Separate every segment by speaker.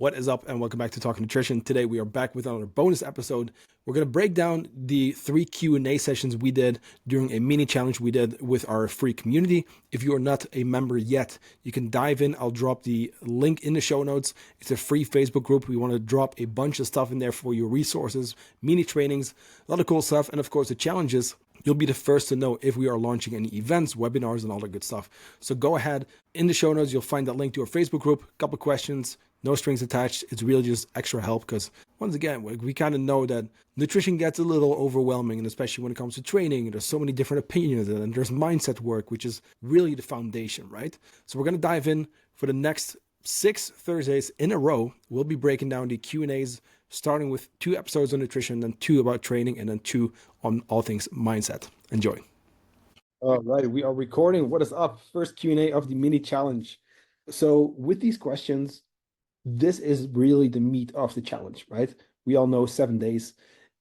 Speaker 1: What is up, and welcome back to Talking Nutrition. Today we are back with another bonus episode. We're going to break down the 3 Q&A sessions we did during a mini challenge we did with our free community. If you are not a member yet, you can dive in. I'll drop the link in the show notes. It's a free Facebook group. We want to drop a bunch of stuff in there for your resources, mini trainings, a lot of cool stuff, and of course the challenges. You'll be the first to know if we are launching any events, webinars, and all that good stuff. So go ahead. In the show notes, you'll find that link to our Facebook group, a couple questions, no strings attached. It's really just extra help because, once again, we kind of know that nutrition gets a little overwhelming, and especially when it comes to training, there's so many different opinions, and there's mindset work, which is really the foundation, right? So we're going to dive in for the next 6 Thursdays in a row. We'll be breaking down the Q&As, starting with 2 episodes on nutrition, then 2 about training, and then 2 on all things mindset. Enjoy. All right, we are recording. What is up? First Q&A of the mini challenge. So with these questions, this is really the meat of the challenge, right? We all know 7 days.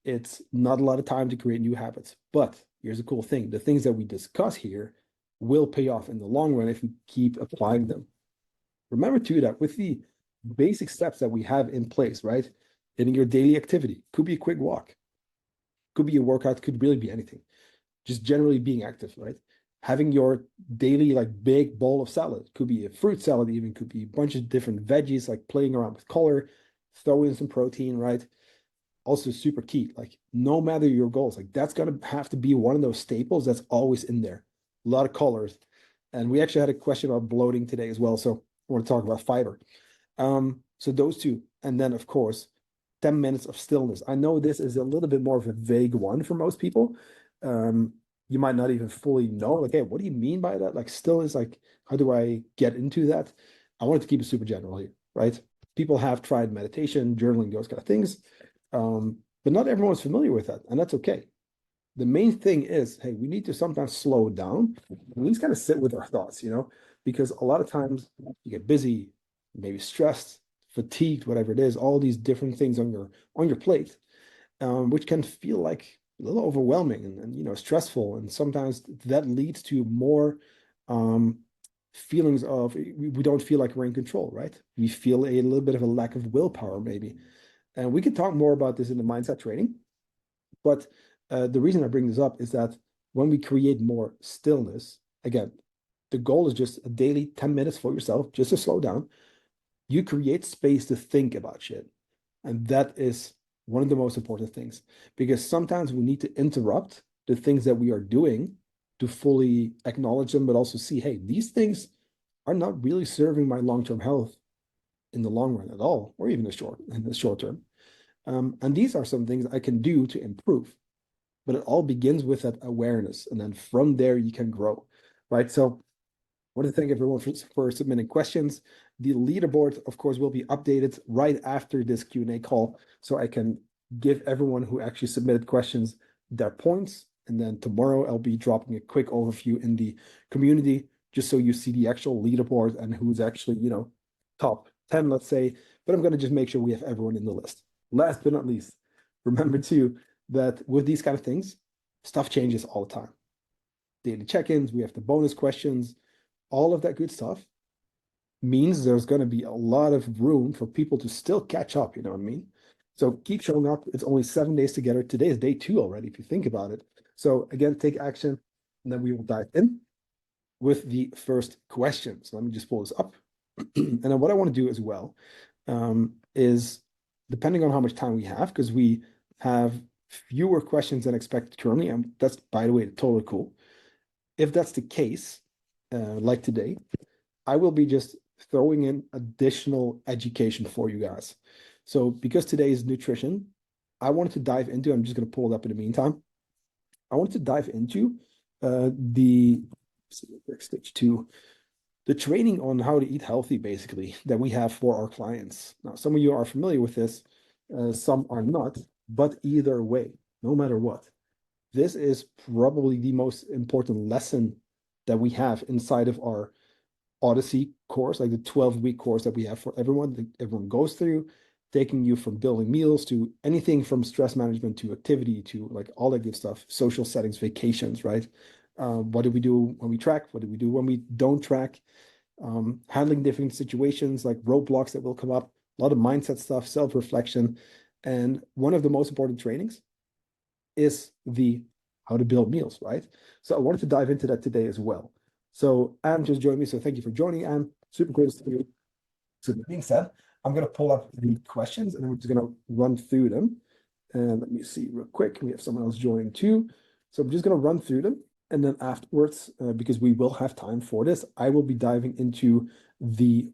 Speaker 1: It's not a lot of time to create new habits. But here's the cool thing. The things that we discuss here will pay off in the long run if we keep applying them. Remember too that with the basic steps that we have in place, right? In your daily activity, could be a quick walk, could be a workout, could really be anything. Just generally being active, right? Having your daily big bowl of salad, could be a fruit salad, even could be a bunch of different veggies, like playing around with color, throw in some protein, right? Also super key, no matter your goals, that's gonna have to be one of those staples that's always in there. A lot of colors. And we actually had a question about bloating today as well, so I want to talk about fiber. So those two, and then of course 10 minutes of stillness. I know this is a little bit more of a vague one for most people. You might not even fully know, hey, what do you mean by that? Stillness, how do I get into that? I wanted to keep it super general here, right? People have tried meditation, journaling, those kind of things, but not everyone's familiar with that, and that's okay. The main thing is, hey, we need to sometimes slow down. We need to kind of sit with our thoughts, because a lot of times you get busy, maybe stressed, fatigued, whatever it is, all these different things on your plate, which can feel like a little overwhelming and stressful, and sometimes that leads to more feelings of we don't feel like we're in control, right? We feel a little bit of a lack of willpower maybe, and we can talk more about this in the mindset training. But the reason I bring this up is that when we create more stillness, again, the goal is just a daily 10 minutes for yourself, just to slow down. You create space to think about shit, and that is one of the most important things, because sometimes we need to interrupt the things that we are doing to fully acknowledge them, but also see, hey, these things are not really serving my long-term health in the long run at all, or even in the short term. And these are some things I can do to improve, but it all begins with that awareness, and then from there you can grow, right? So I want to thank everyone for submitting questions. The leaderboard, of course, will be updated right after this Q&A call, so I can give everyone who actually submitted questions their points. And then tomorrow I'll be dropping a quick overview in the community, just so you see the actual leaderboard and who's actually, top 10, let's say. But I'm going to just make sure we have everyone in the list. Last but not least, remember too that with these kind of things, stuff changes all the time. Daily check-ins, we have the bonus questions, all of that good stuff means there's going to be a lot of room for people to still catch up, you know what I mean? So keep showing up. It's only 7 days together. Today is day 2 already, if you think about it. So again, take action, and then we will dive in with the first question. So let me just pull this up. And then what I want to do as well is, depending on how much time we have, because we have fewer questions than expected currently, and that's, by the way, totally cool. If that's the case, like today, I will be just throwing in additional education for you guys. So because today is nutrition, I wanted to dive into, I'm just going to pull it up in the meantime. I wanted to dive into stage 2, the training on how to eat healthy, basically, that we have for our clients. Now, some of you are familiar with this, some are not, but either way, no matter what, this is probably the most important lesson that we have inside of our Odyssey course, like the 12-week course that we have for everyone, that everyone goes through, taking you from building meals to anything from stress management to activity to all that good stuff, social settings, vacations, right? What do we do when we track? What do we do when we don't track? Handling different situations like roadblocks that will come up, a lot of mindset stuff, self-reflection. And one of the most important trainings is the how to build meals, right? So I wanted to dive into that today as well. So Anne just joined me. So thank you for joining, Anne. Super great to see you. So that being said, I'm going to pull up the questions and we're just going to run through them. And let me see real quick. We have someone else joining too. So I'm just going to run through them. And then afterwards, because we will have time for this, I will be diving into the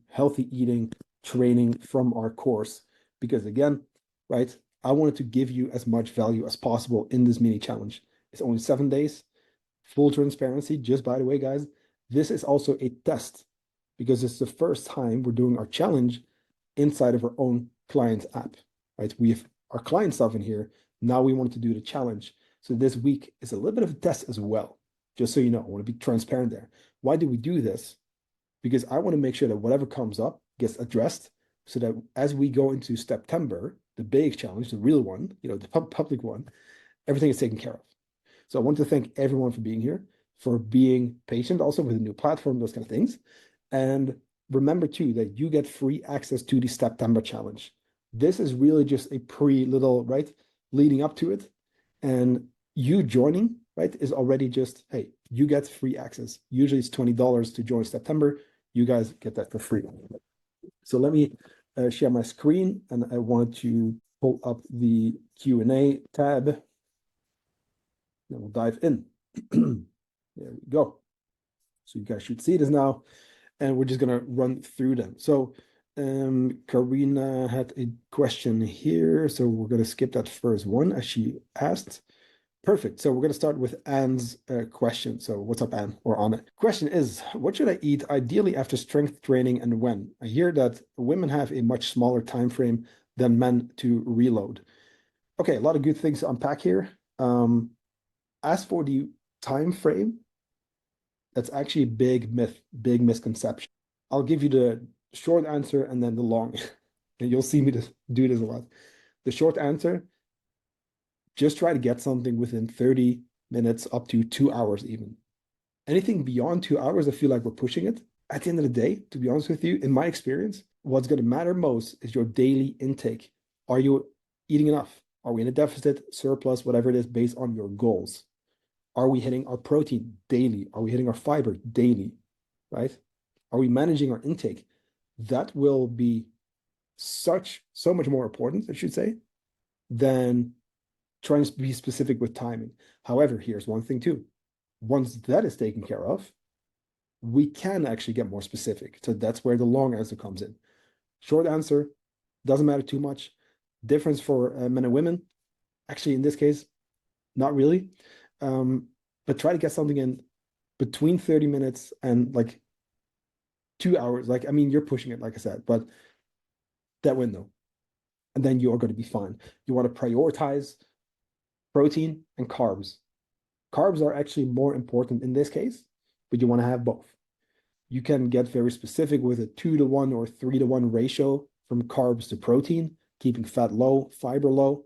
Speaker 1: healthy eating training from our course. Because again, right, I wanted to give you as much value as possible in this mini challenge. It's only 7 days. Full transparency, just by the way, guys, this is also a test because it's the first time we're doing our challenge inside of our own client app, right? We have our client stuff in here. Now we want to do the challenge. So this week is a little bit of a test as well. Just so you know, I want to be transparent there. Why do we do this? Because I want to make sure that whatever comes up gets addressed so that as we go into September, the big challenge, the real one, the public one, everything is taken care of. So I want to thank everyone for being here, for being patient also with a new platform, those kind of things. And remember too that you get free access to the September challenge. This is really just a little, right, leading up to it. And you joining, right, is already just, hey, you get free access. Usually it's $20 to join September. You guys get that for free. So let me share my screen, and I wanted to pull up the Q&A tab. Then we'll dive in. There we go. So you guys should see this now, and we're just gonna run through them. So Karina had a question here, so we're gonna skip that first one as she asked. Perfect. So we're going to start with Anne's question. So what's up, Anne, or Anna? Question is, what should I eat ideally after strength training and when? I hear that women have a much smaller time frame than men to reload. Okay, a lot of good things to unpack here. As for the time frame, that's actually a big myth, big misconception. I'll give you the short answer and then the long. And you'll see me do this a lot. The short answer, just try to get something within 30 minutes up to 2 hours even. Anything beyond 2 hours, I feel like we're pushing it. At the end of the day, to be honest with you, in my experience, what's going to matter most is your daily intake. Are you eating enough? Are we in a deficit, surplus, whatever it is, based on your goals? Are we hitting our protein daily? Are we hitting our fiber daily, right? Are we managing our intake? That will be so much more important, I should say, than trying to be specific with timing. However, here's one thing too. Once that is taken care of, we can actually get more specific. So that's where the long answer comes in. Short answer, doesn't matter too much. Difference for men and women, actually in this case, not really. But try to get something in between 30 minutes and like 2 hours. Like, I mean, you're pushing it, like I said, but that window. And then you are going to be fine. You want to prioritize protein and carbs. Carbs are actually more important in this case, but you want to have both. You can get very specific with a 2-to-1 or 3-to-1 ratio from carbs to protein, keeping fat low, fiber low,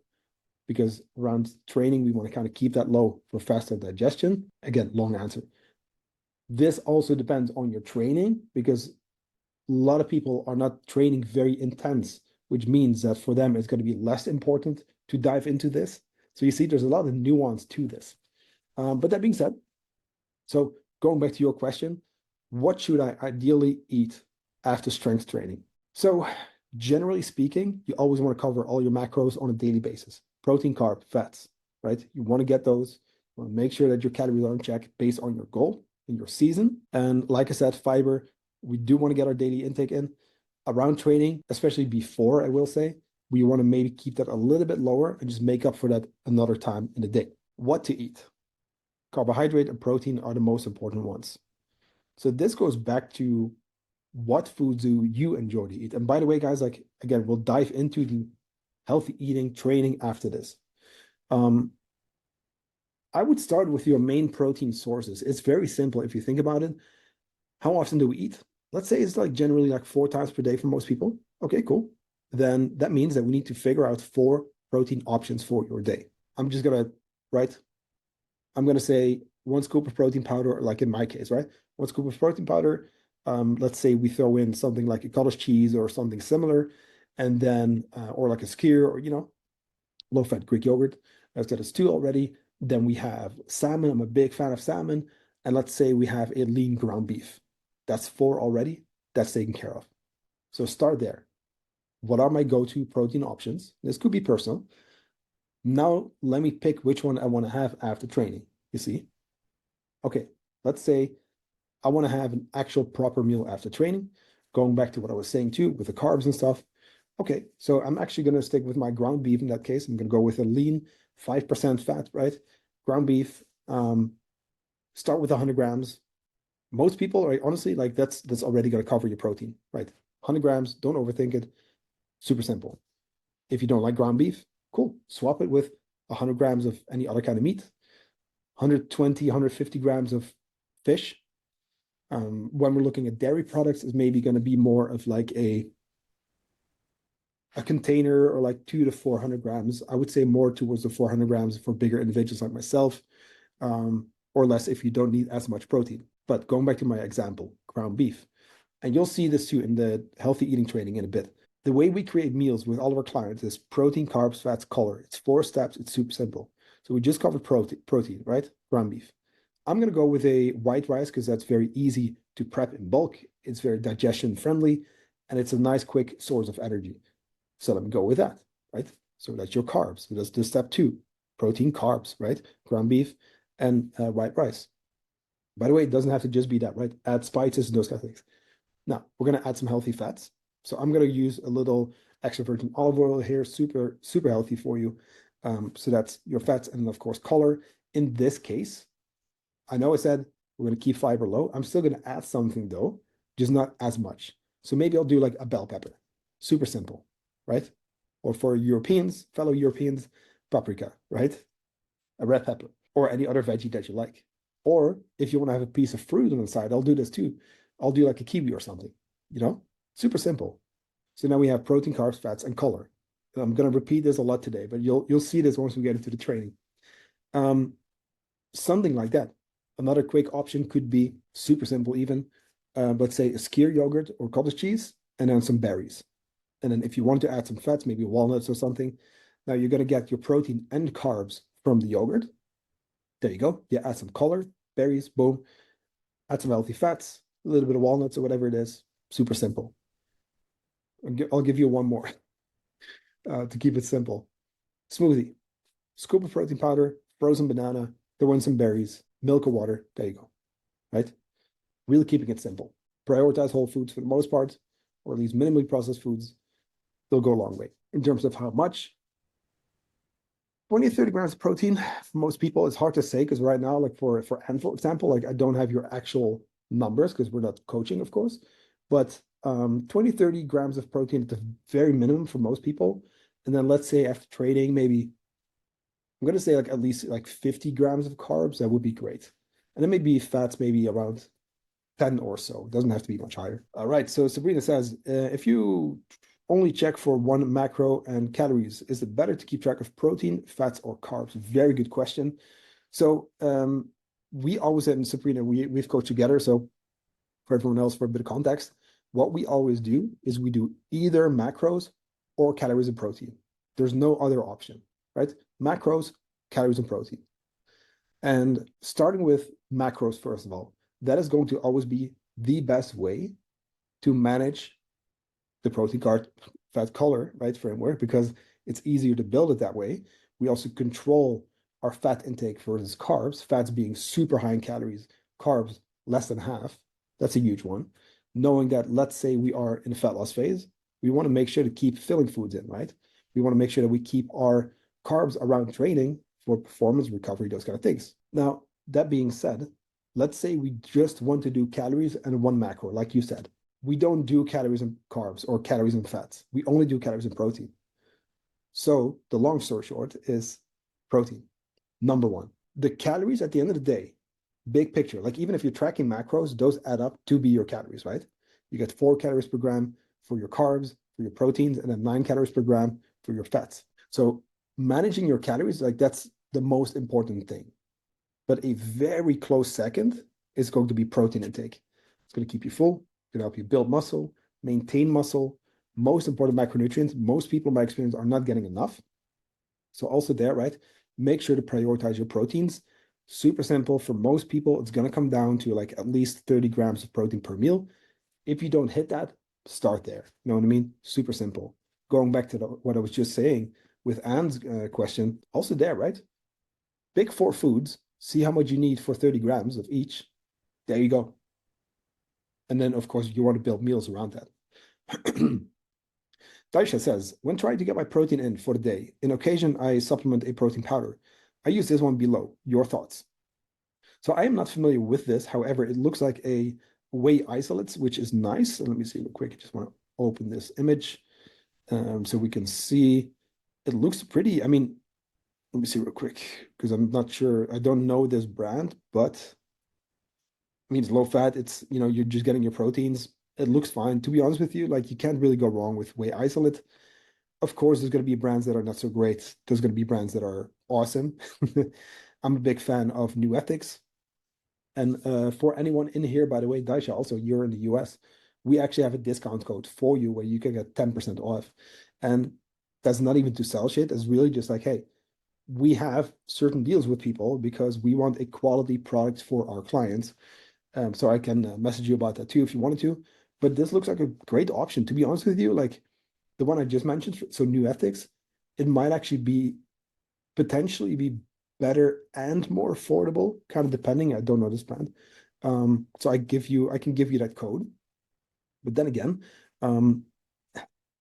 Speaker 1: because around training, we want to kind of keep that low for faster digestion. Again, long answer. This also depends on your training because a lot of people are not training very intense, which means that for them, it's going to be less important to dive into this. So you see, there's a lot of nuance to this. But that being said, so going back to your question, what should I ideally eat after strength training? So generally speaking, you always want to cover all your macros on a daily basis. Protein, carb, fats, right? You want to get those. You want to make sure that your calories are in check based on your goal in your season. And like I said, fiber, we do want to get our daily intake in. Around training, especially before, I will say, we want to maybe keep that a little bit lower and just make up for that another time in the day. What to eat? Carbohydrate and protein are the most important ones. So this goes back to what foods do you enjoy to eat? And by the way, guys, like again, we'll dive into the healthy eating training after this. I would start with your main protein sources. It's very simple if you think about it. How often do we eat? Let's say it's like generally like 4 times per day for most people. Okay, cool. Then that means that we need to figure out 4 protein options for your day. I'm just gonna, right? I'm gonna say 1 scoop of protein powder, like in my case, right? 1 scoop of protein powder, Let's say we throw in something like a cottage cheese or something similar, and then, or like a skyr or, low-fat Greek yogurt. I've got us two already. Then we have salmon. I'm a big fan of salmon. And let's say we have a lean ground beef. That's four already. That's taken care of. So start there. What are my go-to protein options? This could be personal. Now let me pick which one I want to have after training. You see? Okay, let's say I want to have an actual proper meal after training. Going back to what I was saying too, with the carbs and stuff. Okay, so I'm actually going to stick with my ground beef in that case. I'm going to go with a lean, 5% fat, right? Ground beef. Start with 100 grams. Most people, right, honestly, like that's already going to cover your protein, right? 100 grams, don't overthink it. Super simple. If you don't like ground beef, cool. Swap it with 100 grams of any other kind of meat, 120, 150 grams of fish. When we're looking at dairy products, is maybe going to be more of like a container or like 200 to 400 grams. I would say more towards the 400 grams for bigger individuals like myself, or less if you don't need as much protein. But going back to my example, ground beef, and you'll see this too in the healthy eating training in a bit. The way we create meals with all of our clients is protein, carbs, fats, color. It's 4 steps. It's super simple. So we just covered protein, right? Ground beef. I'm going to go with a white rice because that's very easy to prep in bulk. It's very digestion friendly, and it's a nice, quick source of energy. So let me go with that, right? So that's your carbs. So that's the step 2, protein, carbs, right? Ground beef and white rice. By the way, it doesn't have to just be that, right? Add spices and those kind of things. Now, we're going to add some healthy fats. So I'm going to use a little extra virgin olive oil here, super, super healthy for you. So that's your fats and, of course, color. In this case, I know I said we're going to keep fiber low. I'm still going to add something, though, just not as much. So maybe I'll do like a bell pepper. Super simple, right? Or for Europeans, fellow Europeans, paprika, right? A red pepper or any other veggie that you like. Or if you want to have a piece of fruit on the side, I'll do this too. I'll do like a kiwi or something, super simple. So now we have protein, carbs, fats, and color. And I'm going to repeat this a lot today, but you'll see this once we get into the training. Something like that. Another quick option could be super simple even. Let's say a skyr yogurt or cottage cheese, and then some berries. And then if you want to add some fats, maybe walnuts or something, now you're going to get your protein and carbs from the yogurt. There you go. You add some color, berries, boom. Add some healthy fats, a little bit of walnuts or whatever it is. Super simple. I'll give you one more to keep it simple. Smoothie. Scoop of protein powder, frozen banana, throw in some berries, milk or water. There you go. Right? Really keeping it simple. Prioritize whole foods for the most part, or at least minimally processed foods. They'll go a long way. In terms of how much, 20 to 30 grams of protein for most people. It's hard to say because right now, like for Anne, for example, like I don't have your actual numbers because we're not coaching, of course. But 20, 30 grams of protein at the very minimum for most people. And then let's say after training, maybe I'm going to say like at least like 50 grams of carbs. That would be great. And then maybe fats, maybe around 10 or so. It doesn't have to be much higher. All right. So Sabrina says, if you only check for one macro and calories, is it better to keep track of protein, fats, or carbs? Very good question. So we always said, and Sabrina, we've coached together. So for everyone else, for a bit of context, what we always do is we do either macros or calories and protein. There's no other option, right? Macros, calories, and protein. And starting with macros, first of all, that is going to always be the best way to manage the protein, carb, fat, color, right, framework, because it's easier to build it that way. We also control our fat intake versus carbs, fats being super high in calories, carbs less than half. That's a huge one. Knowing that, let's say we are in a fat loss phase, we want to make sure to keep filling foods in, right? We want to make sure that we keep our carbs around training for performance, recovery, those kind of things. Now, that being said, let's say we just want to do calories and one macro, like you said. We don't do calories and carbs or calories and fats. We only do calories and protein. So the long story short is protein, number one. The calories at the end of the day, big picture, like even if you're tracking macros, those add up to be your calories, right? You get 4 calories per gram for your carbs, for your proteins, and then 9 calories per gram for your fats. So managing your calories, like that's the most important thing. But a very close second is going to be protein intake. It's going to keep you full. can help you build muscle, maintain muscle. Most important macronutrients, most people in my experience are not getting enough. So also there, right? Make sure to prioritize your proteins. Super simple. For most people, it's going to come down to like at least 30 grams of protein per meal. If you don't hit that, start there. You know what I mean? Super simple. Going back to what I was just saying with Anne's question, also there, right? Pick 4 foods, see how much you need for 30 grams of each. There you go. And then, of course, you want to build meals around that. Daisha says, when trying to get my protein in for the day, in occasion I supplement a protein powder. I use this one below. Your thoughts? So I am not familiar with this. However, it looks like a whey isolates, which is nice. Let me see real quick. I just want to open this image so we can see. It looks pretty. I mean, let me see real quick because I'm not sure. I don't know this brand, but I mean, it's low fat. It's, you're just getting your proteins. It looks fine. To be honest with you, like you can't really go wrong with whey isolate. Of course, there's going to be brands that are not so great. There's going to be brands that are awesome. I'm a big fan of New Ethics. And for anyone in here, by the way, Daisha, also you're in the US, we actually have a discount code for you where you can get 10% off. And that's not even to sell shit. It's really just like, hey, we have certain deals with people because we want a quality product for our clients. So I can message you about that too if you wanted to. But this looks like a great option. To be honest with you, like the one I just mentioned, so New Ethics, it might actually be potentially be better and more affordable, kind of depending. I don't know this brand. So I can give you that code. But then again,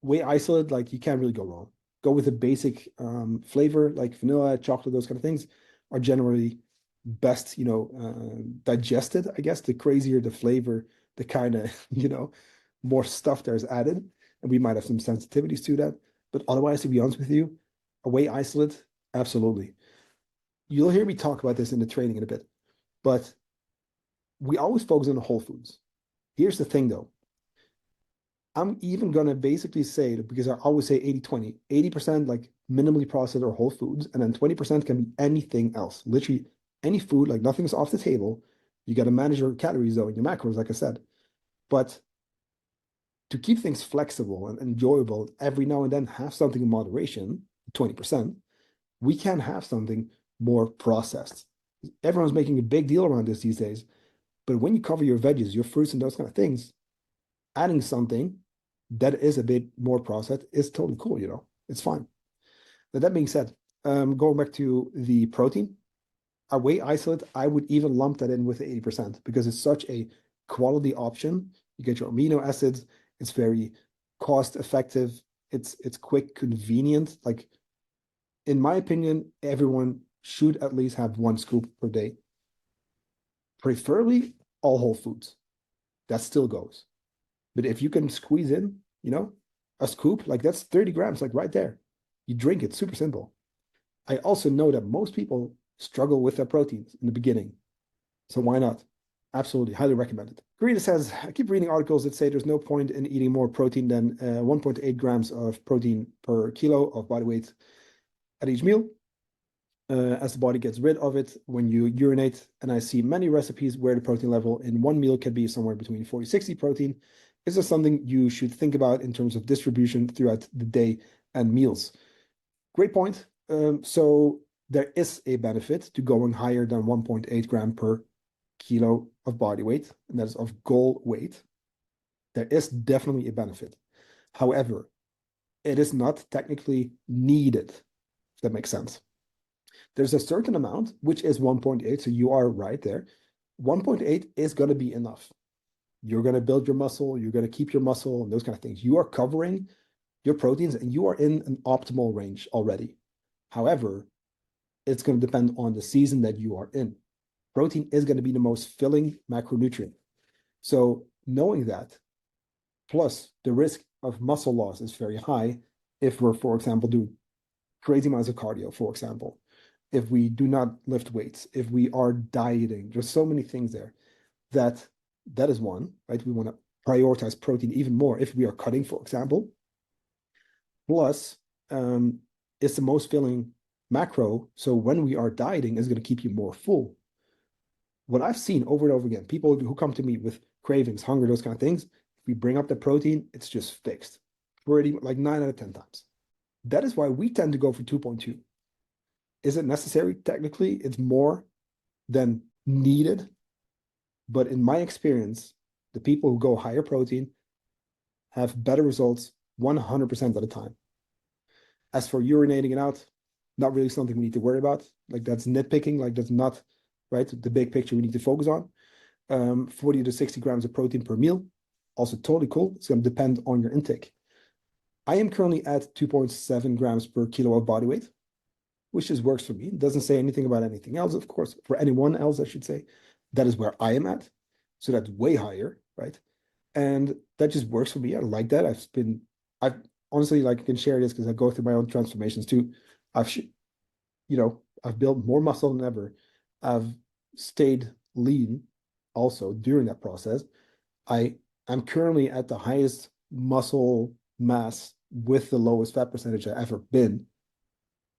Speaker 1: whey isolate, like you can't really go wrong. Go with a basic flavor like vanilla, chocolate, those kind of things are generally best, digested, I guess. The crazier the flavor, the kind of, more stuff there's added. And we might have some sensitivities to that. But otherwise, to be honest with you, a whey isolate, absolutely. You'll hear me talk about this in the training in a bit, but we always focus on the whole foods. Here's the thing though. I'm even going to basically say that because I always say 80-20, 80% like minimally processed or whole foods, and then 20% can be anything else. Literally any food, like nothing's off the table. You got to manage your calories though and your macros, like I said. But to keep things flexible and enjoyable, every now and then have something in moderation, 20%, we can have something more processed. Everyone's making a big deal around this these days. But when you cover your veggies, your fruits, and those kind of things, adding something that is a bit more processed is totally cool, it's fine. Now, that being said, going back to the protein, a whey isolate, I would even lump that in with 80% because it's such a quality option. You get your amino acids, it's very cost effective, it's quick, convenient. Like, in my opinion, everyone should at least have 1 scoop per day. Preferably all whole foods. That still goes. But if you can squeeze in, a scoop, like that's 30 grams, like right there. You drink it, super simple. I also know that most people struggle with their proteins in the beginning. So why not? Absolutely, highly recommend it. Karina says, I keep reading articles that say there's no point in eating more protein than 1.8 grams of protein per kilo of body weight at each meal, as the body gets rid of it when you urinate. And I see many recipes where the protein level in one meal can be somewhere between 40-60 protein. Is this something you should think about in terms of distribution throughout the day and meals? Great point. So there is a benefit to going higher than 1.8 gram per kilo of body weight, and that is of goal weight. There is definitely a benefit. However, it is not technically needed, if that makes sense. There's a certain amount, which is 1.8, so you are right there. 1.8 is going to be enough. You're going to build your muscle, you're going to keep your muscle, and those kind of things. You are covering your proteins, and you are in an optimal range already. However, it's going to depend on the season that you are in. Protein is going to be the most filling macronutrient. So knowing that, plus the risk of muscle loss is very high if we're, for example, doing crazy amounts of cardio, for example, if we do not lift weights, if we are dieting, there's so many things there that is one, right? We want to prioritize protein even more if we are cutting, for example. Plus, it's the most filling macro. So when we are dieting, it's going to keep you more full. What I've seen over and over again, people who come to me with cravings, hunger, those kind of things, If we bring up the protein, it's just fixed. Pretty like 9 out of 10 times. That is why we tend to go for 2.2. Is it necessary? Technically, it's more than needed. But in my experience, the people who go higher protein have better results 100% of the time. As for urinating it out, not really something we need to worry about. Like that's nitpicking, like that's not right. The big picture we need to focus on. 40 to 60 grams of protein per meal, also totally cool. It's going to depend on your intake. I am currently at 2.7 grams per kilo of body weight, which just works for me. It doesn't say anything about anything else, of course. For anyone else, I should say, that is where I am at. So that's way higher, right? And that just works for me. I like that. I've honestly, like, I can share this because I go through my own transformations too. I've, I've built more muscle than ever. I've stayed lean also during that process. I'm currently at the highest muscle mass with the lowest fat percentage I've ever been.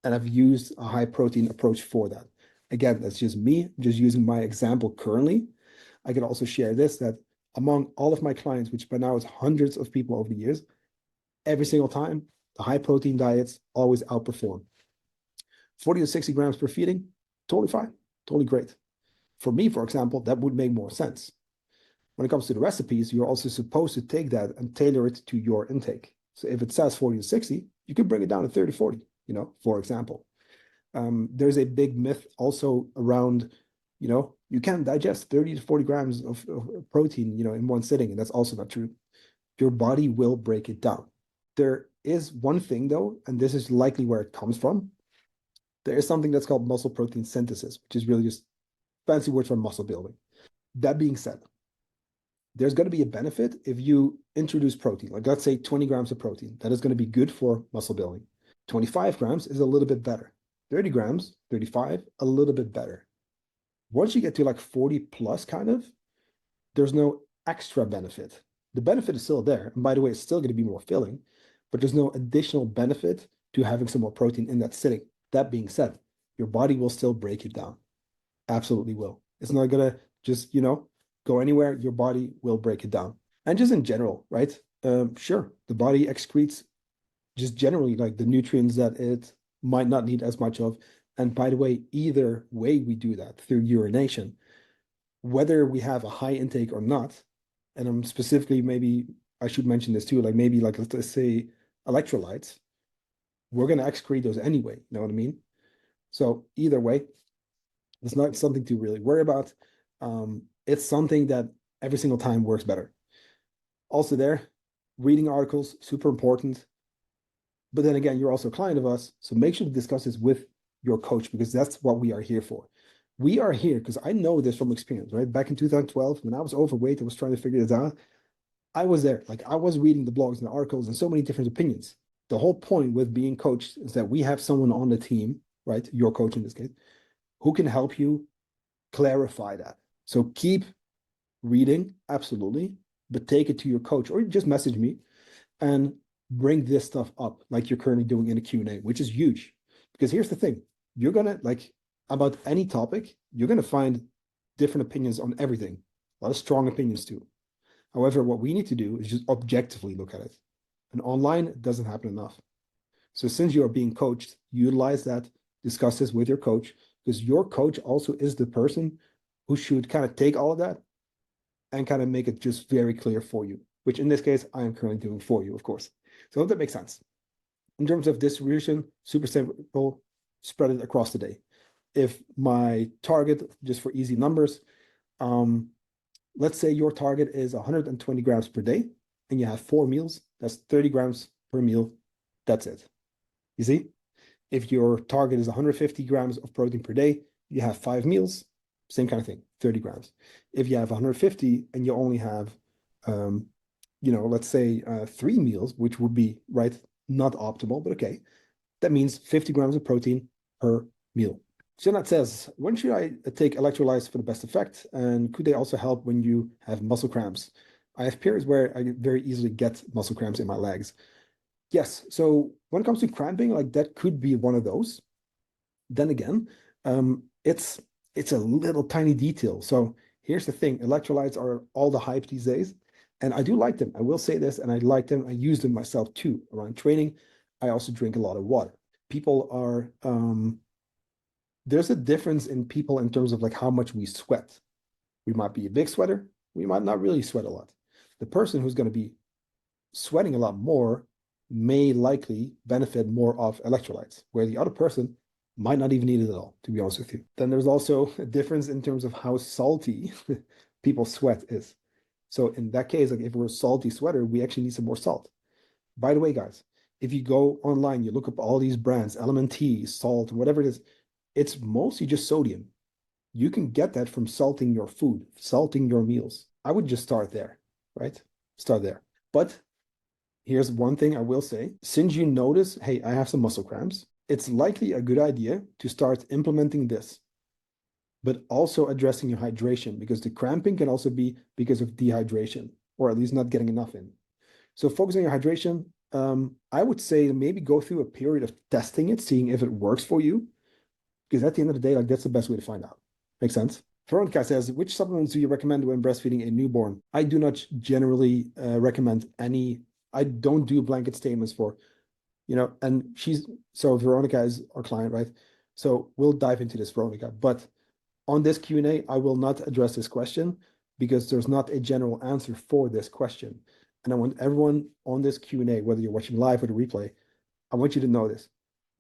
Speaker 1: And I've used a high protein approach for that. Again, that's just me, just using my example currently. I can also share this, that among all of my clients, which by now is hundreds of people over the years, every single time, the high protein diets always outperform. 40 to 60 grams per feeding, totally fine, totally great. For me, for example, that would make more sense. When it comes to the recipes, you're also supposed to take that and tailor it to your intake. So if it says 40 to 60, you can bring it down to 30, 40, for example. There's a big myth also around, you can digest 30 to 40 grams of protein, in one sitting, and that's also not true. Your body will break it down. There is one thing though, and this is likely where it comes from. There is something that's called muscle protein synthesis, which is really just fancy word for muscle building. That being said, there's going to be a benefit if you introduce protein, like let's say 20 grams of protein. That is going to be good for muscle building. 25 grams is a little bit better. 30 grams, 35, a little bit better. Once you get to like 40 plus kind of, there's no extra benefit. The benefit is still there. And by the way, it's still going to be more filling, but there's no additional benefit to having some more protein in that sitting. That being said, your body will still break it down. Absolutely will. It's not going to just, go anywhere. Your body will break it down. And just in general, right? Sure, the body excretes just generally like the nutrients that it might not need as much of. And by the way, either way we do that through urination, whether we have a high intake or not, and I'm specifically, maybe I should mention this too, like maybe like let's say electrolytes, we're going to excrete those anyway. You know what I mean? So either way, it's not something to really worry about. It's something that every single time works better. Also there, reading articles, super important. But then again, you're also a client of us, so make sure to discuss this with your coach because that's what we are here for. We are here because I know this from experience, right? Back in 2012, when I was overweight, I was trying to figure this out. I was there. Like I was reading the blogs and the articles and so many different opinions. The whole point with being coached is that we have someone on the team, right? Your coach in this case, who can help you clarify that. So keep reading, absolutely, but take it to your coach or just message me and bring this stuff up like you're currently doing in a Q&A, which is huge. Because here's the thing, you're going to, like, about any topic, you're going to find different opinions on everything. A lot of strong opinions too. However, what we need to do is just objectively look at it. And online, it doesn't happen enough. So since you are being coached, utilize that, discuss this with your coach, because your coach also is the person who should kind of take all of that and kind of make it just very clear for you, which in this case, I am currently doing for you, of course. So I hope that makes sense. In terms of distribution, super simple, spread it across the day. If my target, just for easy numbers, let's say your target is 120 grams per day and you have 4 meals, that's 30 grams per meal. That's it. You see? If your target is 150 grams of protein per day, you have 5 meals, same kind of thing, 30 grams. If you have 150 and you only have, let's say 3 meals, which would be, right, not optimal, but okay, that means 50 grams of protein per meal. Janat says, when should I take electrolytes for the best effect? And could they also help when you have muscle cramps? I have periods where I very easily get muscle cramps in my legs. Yes, so when it comes to cramping, like that could be one of those. Then again, it's a little tiny detail. So here's the thing, electrolytes are all the hype these days. And I do like them. I will say this, and I like them. I use them myself too around training. I also drink a lot of water. People are there's a difference in people in terms of like how much we sweat. We might be a big sweater. We might not really sweat a lot. The person who's going to be sweating a lot more may likely benefit more of electrolytes, where the other person might not even need it at all, to be honest with you. Then there's also a difference in terms of how salty people's sweat is. So in that case, like if we're a salty sweater, we actually need some more salt. By the way, guys, if you go online, you look up all these brands, LMNT, salt, whatever it is, it's mostly just sodium. You can get that from salting your food, salting your meals. I would just start there, right? Start there. But here's one thing I will say. Since you notice, hey, I have some muscle cramps, it's likely a good idea to start implementing this, but also addressing your hydration, because the cramping can also be because of dehydration, or at least not getting enough in. So focusing on your hydration, I would say maybe go through a period of testing it, seeing if it works for you, because at the end of the day, like that's the best way to find out. Makes sense? Veronica says, which supplements do you recommend when breastfeeding a newborn? I do not generally recommend any. I don't do blanket statements for, and so Veronica is our client, right? So we'll dive into this, Veronica. But on this Q&A, I will not address this question because there's not a general answer for this question. And I want everyone on this Q&A, whether you're watching live or the replay, I want you to know this.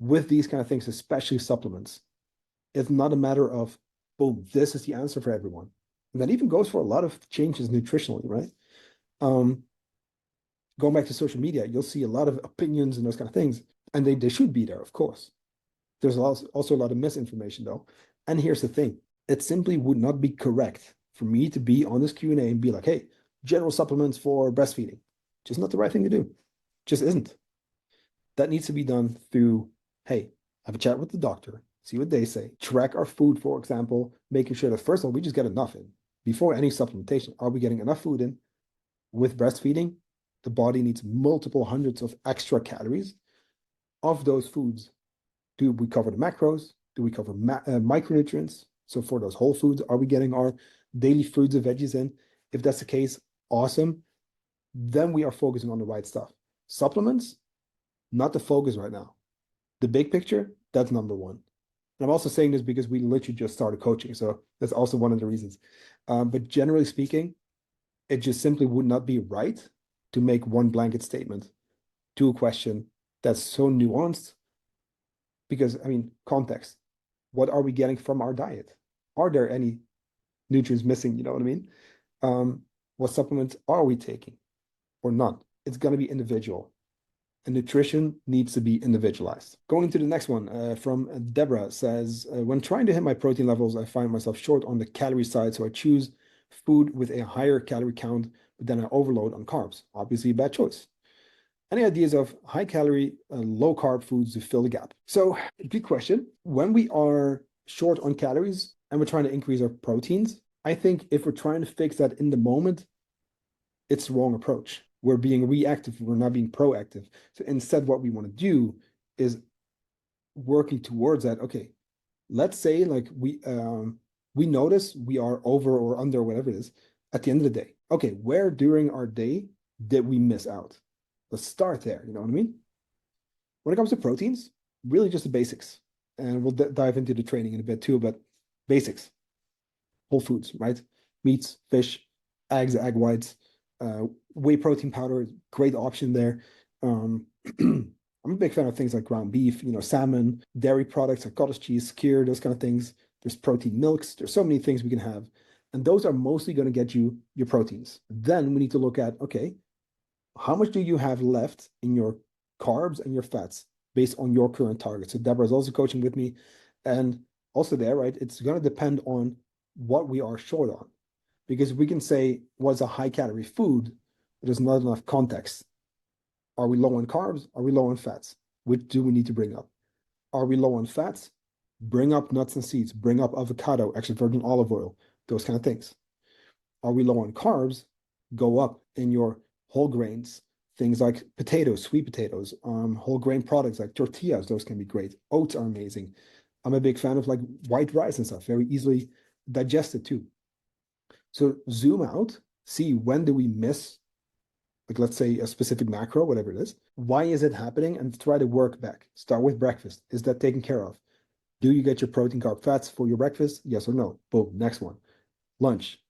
Speaker 1: With these kind of things, especially supplements, it's not a matter of, boom, this is the answer for everyone. And that even goes for a lot of changes nutritionally, right? Going back to social media, you'll see a lot of opinions and those kind of things. And they should be there, of course. There's also a lot of misinformation, though. And here's the thing. It simply would not be correct for me to be on this Q&A and be like, hey, general supplements for breastfeeding. Just not the right thing to do. Just isn't. That needs to be done through, hey, have a chat with the doctor, see what they say, track our food, for example, making sure that first of all, we just get enough in. Before any supplementation, are we getting enough food in? With breastfeeding, the body needs multiple hundreds of extra calories. Of those foods, do we cover the macros? Do we cover micronutrients? So for those whole foods, are we getting our daily fruits and veggies in? If that's the case, awesome. Then we are focusing on the right stuff. Supplements, not the focus right now. The big picture, that's number one. And I'm also saying this because we literally just started coaching. So that's also one of the reasons. But generally speaking, it just simply would not be right to make one blanket statement to a question that's so nuanced. Because, I mean, context. What are we getting from our diet? Are there any nutrients missing? You know what I mean? What supplements are we taking or not? It's going to be individual. And nutrition needs to be individualized. Going to the next one from Deborah says, when trying to hit my protein levels, I find myself short on the calorie side. So I choose food with a higher calorie count, but then I overload on carbs. Obviously a bad choice. Any ideas of high calorie, low carb foods to fill the gap? So good question. When we are short on calories and we're trying to increase our proteins, I think if we're trying to fix that in the moment, it's the wrong approach. We're being reactive. We're not being proactive. So instead, what we want to do is working towards that. Okay, let's say like we notice we are over or under whatever it is at the end of the day. Okay, where during our day did we miss out? Let's start there. You know what I mean? When it comes to proteins, really just the basics. And we'll dive into the training in a bit too, but basics. Whole foods, right? Meats, fish, eggs, egg whites, whey protein powder, great option there. I'm a big fan of things like ground beef, salmon, dairy products like cottage cheese, skyr, those kind of things. There's protein milks. There's so many things we can have. And those are mostly going to get you your proteins. Then we need to look at, okay, how much do you have left in your carbs and your fats based on your current target? So Deborah is also coaching with me. And also there, right, it's going to depend on what we are short on. Because we can say, what's a high calorie food? There's not enough context. Are we low on carbs? Are we low on fats? Which do we need to bring up? Are we low on fats? Bring up nuts and seeds. Bring up avocado, extra virgin olive oil, those kind of things. Are we low on carbs? Go up in your whole grains, things like potatoes, sweet potatoes, whole grain products like tortillas, those can be great. Oats are amazing. I'm a big fan of like white rice and stuff, very easily digested too. So zoom out, see when do we miss like let's say a specific macro, whatever it is. Why is it happening? And try to work back. Start with breakfast. Is that taken care of? Do you get your protein, carb, fats for your breakfast? Yes or no? Boom, next one. Lunch,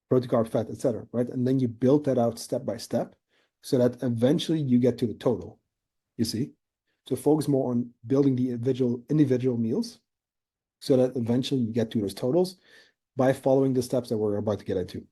Speaker 1: protein, carb, fat, etc. Right? And then you build that out step by step so that eventually you get to the total. You see? So focus more on building the individual meals so that eventually you get to those totals by following the steps that we're about to get into.